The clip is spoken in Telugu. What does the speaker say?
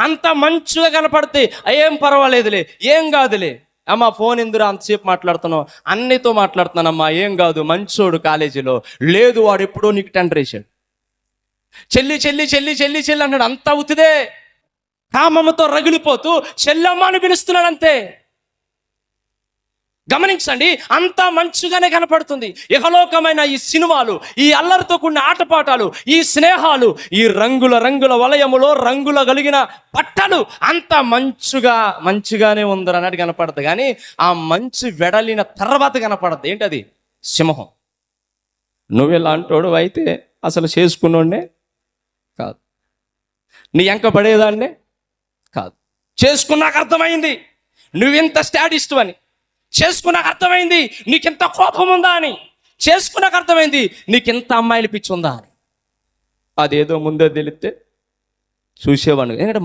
అంత మంచిగా కనపడితే ఏం పర్వాలేదులే, ఏం కాదులే. అమ్మా ఫోన్ ఎందుకు అంతసేపు మాట్లాడుతున్నావు? అన్నితో మాట్లాడుతున్నానమ్మా, ఏం కాదు, మంచోడు కాలేజీలో. లేదు, వాడు ఎప్పుడో నీకు టెండర్ వేసాడు. చెల్లి చెల్లి చెల్లి చెల్లి చెల్లి అన్నాడు, అంత అవుతుదే. కామముతో రగిలిపోతూ చెల్లమ్మ అని పిలుస్తున్నాడు అంతే. గమనించండి, అంతా మంచిగానే కనపడుతుంది. ఇహలోకమైన ఈ సినిమాలు, ఈ అల్లరితో కూడిన ఆటపాటాలు, ఈ స్నేహాలు, ఈ రంగుల రంగుల వలయములో రంగుల కలిగిన బట్టలు అంత మంచిగానే ఉందరు అన్నట్టు కనపడదు. కానీ ఆ మంచు వెడలిన తర్వాత కనపడద్దు. ఏంటది? సింహం. నువ్వు ఇలాంటోడు అయితే అసలు చేసుకున్నోడే కాదు, నీ ఎంక పడేదాన్నే కాదు. చేసుకున్నాక అర్థమైంది నువ్వెంత స్టాటిస్ట్ అని. చేసుకున్నాక అర్థమైంది నీకెంత కోపం ఉందా అని. చేసుకున్నాక అర్థమైంది నీకెంత అమ్మాయిలు పిచ్చి ఉందా అని. అదేదో ముందే తెలిస్తే చూసేవాడు. ఎందుకంటే